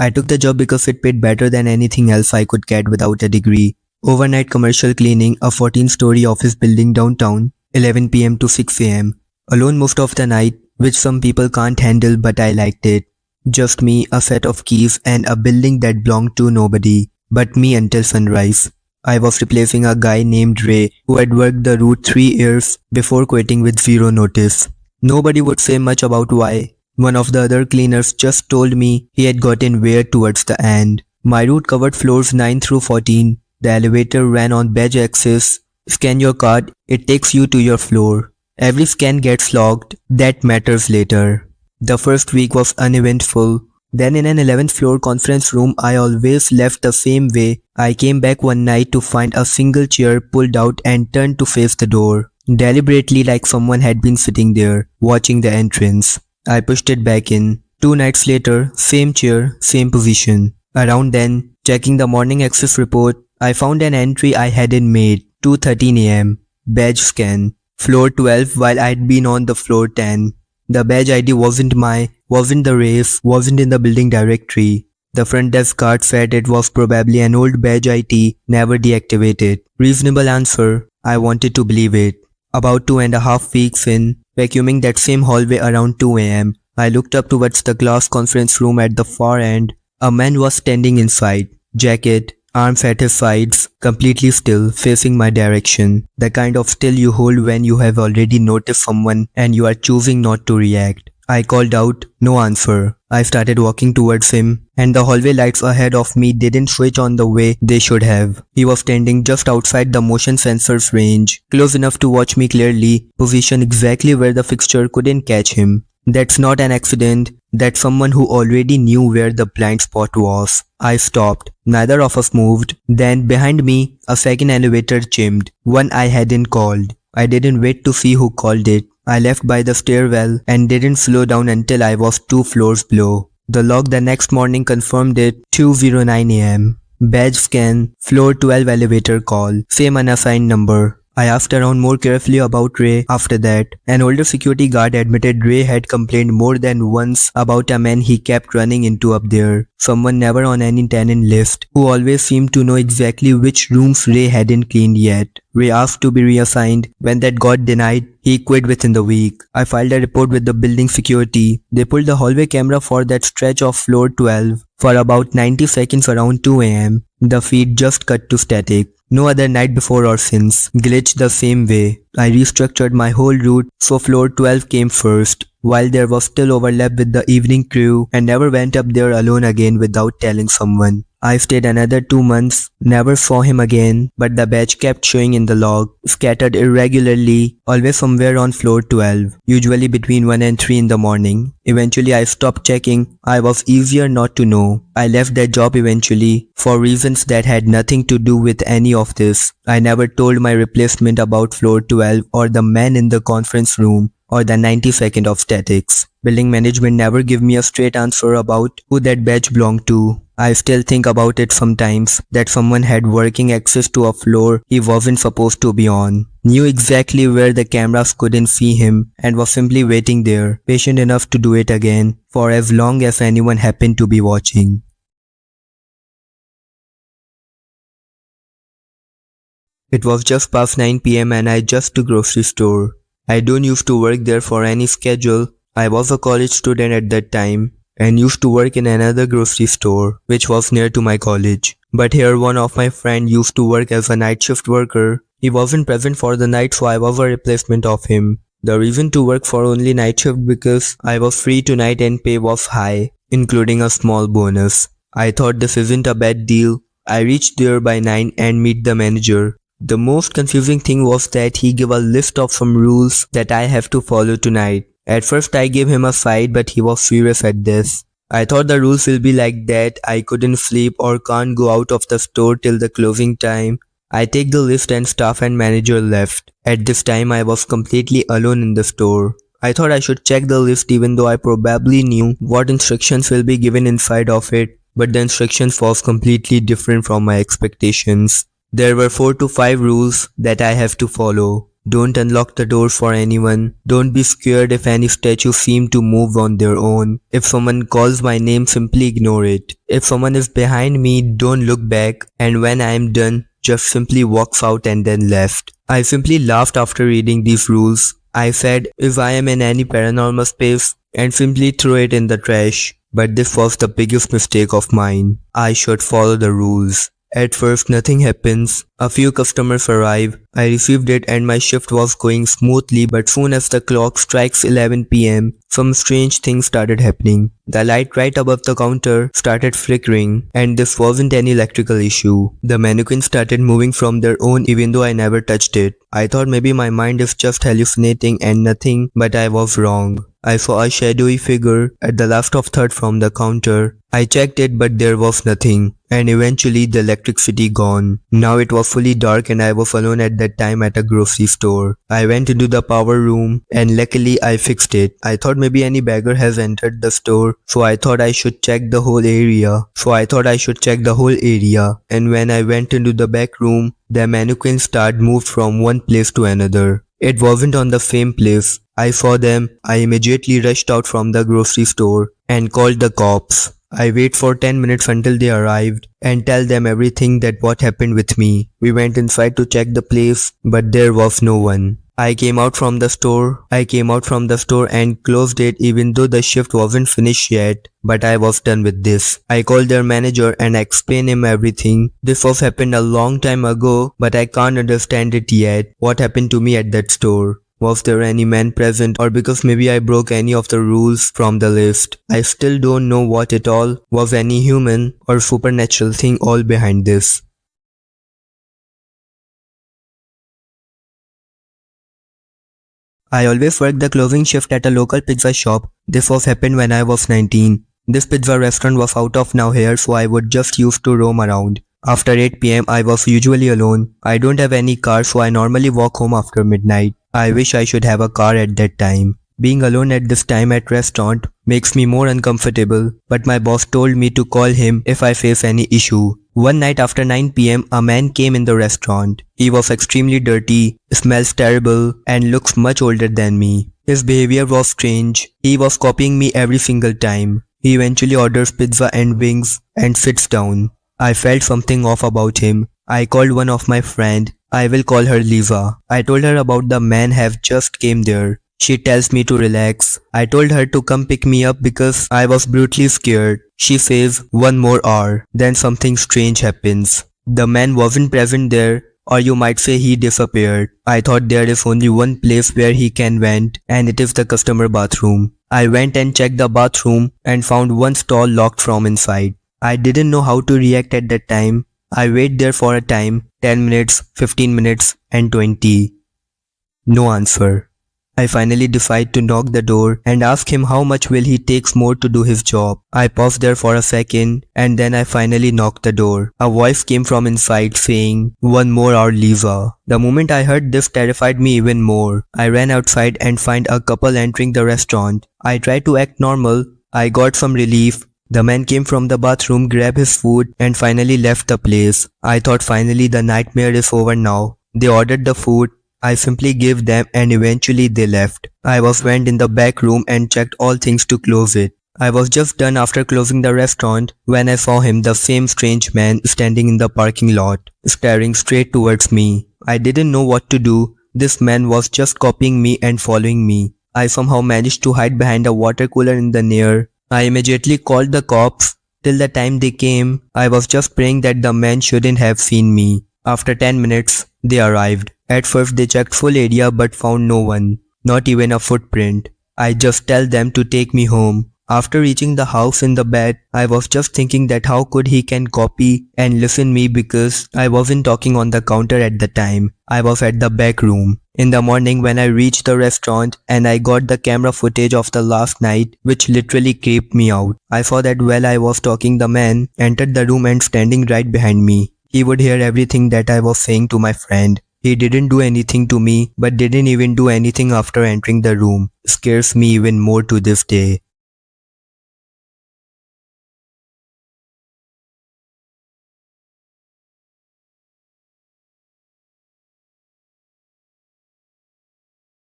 I took the job because it paid better than anything else I could get without a degree. Overnight commercial cleaning, a 14-story office building downtown, 11 p.m. to 6 a.m. Alone most of the night, which some people can't handle, but I liked it. Just me, a set of keys, and a building that belonged to nobody but me until sunrise. I was replacing a guy named Ray who had worked the route 3 years before quitting with zero notice. Nobody would say much about why. One of the other cleaners just told me he had gotten weird towards the end. My route covered floors 9 through 14. The elevator ran on badge access. Scan your card, it takes you to your floor. Every scan gets logged, that matters later. The first week was uneventful. Then in an 11th floor conference room, I always left the same way. I came back one night to find a single chair pulled out and turned to face the door. Deliberately, like someone had been sitting there, watching the entrance. I pushed it back in. 2 nights later, same chair, same position. Around then, checking the morning access report, I found an entry I hadn't made. 2:13 a.m. Badge scan. Floor 12 while I'd been on the floor 10. The badge ID wasn't the race, wasn't in the building directory. The front desk guard said it was probably an old badge IT, never deactivated. Reasonable answer. I wanted to believe it. About 2.5 weeks in, vacuuming that same hallway around 2 a.m., I looked up towards the glass conference room at the far end. A man was standing inside. Jacket, arms at his sides, completely still, facing my direction. The kind of still you hold when you have already noticed someone and you are choosing not to react. I called out, no answer. I started walking towards him, and the hallway lights ahead of me didn't switch on the way they should have. He was standing just outside the motion sensor's range, close enough to watch me clearly, positioned exactly where the fixture couldn't catch him. That's not an accident, that's someone who already knew where the blind spot was. I stopped. Neither of us moved. Then behind me, a second elevator chimed, one I hadn't called. I didn't wait to see who called it. I left by the stairwell and didn't slow down until I was 2 floors below. The log the next morning confirmed it. 2:09 a.m. Badge scan, floor 12 elevator call, same unassigned number. I asked around more carefully about Ray after that. An older security guard admitted Ray had complained more than once about a man he kept running into up there. Someone never on any tenant list, who always seemed to know exactly which rooms Ray hadn't cleaned yet. Ray asked to be reassigned. When that got denied, he quit within the week. I filed a report with the building security. They pulled the hallway camera for that stretch of floor 12. For about 90 seconds around 2 a.m., the feed just cut to static. No other night before or since. Glitched the same way. I restructured my whole route so floor 12 came first, while there was still overlap with the evening crew, and never went up there alone again without telling someone. I stayed another 2 months, never saw him again, but the badge kept showing in the log, scattered irregularly, always somewhere on floor 12, usually between 1 and 3 in the morning. Eventually I stopped checking. I was easier not to know. I left that job eventually, for reasons that had nothing to do with any of this. I never told my replacement about floor 12 or the man in the conference room, or the 90 seconds of statics. Building management never gave me a straight answer about who that badge belonged to. I still think about it sometimes, that someone had working access to a floor he wasn't supposed to be on, knew exactly where the cameras couldn't see him, and was simply waiting there, patient enough to do it again, for as long as anyone happened to be watching. It was just past 9 p.m. and I just to grocery store. I don't used to work there for any schedule. I was a college student at that time and used to work in another grocery store which was near to my college. But here one of my friend used to work as a night shift worker. He wasn't present for the night, so I was a replacement of him. The reason to work for only night shift because I was free tonight and pay was high, including a small bonus. I thought this isn't a bad deal. I reached there by 9 and meet the manager. The most confusing thing was that he gave a list of some rules that I have to follow tonight. At first I gave him a side, but he was furious at this. I thought the rules will be like that I couldn't sleep or can't go out of the store till the closing time. I take the list and staff and manager left. At this time I was completely alone in the store. I thought I should check the list even though I probably knew what instructions will be given inside of it, but the instructions was completely different from my expectations. There were 4 to 5 rules that I have to follow. Don't unlock the door for anyone. Don't be scared if any statue seem to move on their own. If someone calls my name, simply ignore it. If someone is behind me, don't look back. And when I am done, just simply walks out and then left. I simply laughed after reading these rules. I said, if I am in any paranormal space, and simply throw it in the trash. But this was the biggest mistake of mine. I should follow the rules. At first nothing happens. A few customers arrive. I received it and my shift was going smoothly, but soon as the clock strikes 11 p.m, some strange things started happening. The light right above the counter started flickering, and this wasn't any electrical issue. The mannequin started moving from their own even though I never touched it. I thought maybe my mind is just hallucinating and nothing, but I was wrong. I saw a shadowy figure at the last of third from the counter. I checked it but there was nothing, and eventually the electricity gone. Now it was fully dark and I was alone at that time at a grocery store. I went into the power room and luckily I fixed it. I thought maybe any beggar has entered the store, so I thought I should check the whole area. And when I went into the back room, the mannequin started moved from one place to another. It wasn't on the same place. I saw them. I immediately rushed out from the grocery store and called the cops. I waited for 10 minutes until they arrived and tell them everything that what happened with me. We went inside to check the place, but there was no one. I came out from the store and closed it even though the shift wasn't finished yet, but I was done with this. I called their manager and explained him everything. This was happened a long time ago, but I can't understand it yet. What happened to me at that store? Was there any man present, or because maybe I broke any of the rules from the list? I still don't know what it all was, any human or supernatural thing all behind this. I always worked the closing shift at a local pizza shop. This was happened when I was 19. This pizza restaurant was out of now here, so I would just used to roam around. After 8 p.m. I was usually alone. I don't have any car, so I normally walk home after midnight. I wish I should have a car at that time. Being alone at this time at restaurant makes me more uncomfortable, but my boss told me to call him if I face any issue. One night after 9 p.m, a man came in the restaurant. He was extremely dirty, smells terrible, and looks much older than me. His behavior was strange. He was copying me every single time. He eventually orders pizza and wings and sits down. I felt something off about him. I called one of my friend. I will call her Lisa. I told her about the man have just came there. She tells me to relax. I told her to come pick me up because I was brutally scared. She says 1 more hour. Then something strange happens. The man wasn't present there, or you might say he disappeared. I thought there is only one place where he can vent, and it is the customer bathroom. I went and checked the bathroom and found one stall locked from inside. I didn't know how to react at that time. I waited there for a time, 10 minutes, 15 minutes and 20. No answer. I finally decide to knock the door and ask him how much will he takes more to do his job. I paused there for a second and then I finally knocked the door. A voice came from inside saying, 1 more hour, Lisa. The moment I heard this terrified me even more. I ran outside and find a couple entering the restaurant. I tried to act normal. I got some relief. The man came from the bathroom, grabbed his food and finally left the place. I thought finally the nightmare is over now. They ordered the food. I simply gave them and eventually they left. I went in the back room and checked all things to close it. I was just done after closing the restaurant when I saw him, the same strange man standing in the parking lot, staring straight towards me. I didn't know what to do. This man was just copying me and following me. I somehow managed to hide behind a water cooler in the near. I immediately called the cops. Till the time they came, I was just praying that the man shouldn't have seen me. After 10 minutes, they arrived. At first they checked full area but found no one, not even a footprint. I just tell them to take me home. After reaching the house in the bed, I was just thinking that how could he can copy and listen me because I wasn't talking on the counter at the time. I was at the back room. In the morning when I reached the restaurant and I got the camera footage of the last night, which literally creeped me out. I saw that while I was talking, the man entered the room and standing right behind me. He would hear everything that I was saying to my friend. He didn't do anything to me, but didn't even do anything after entering the room. Scares me even more to this day.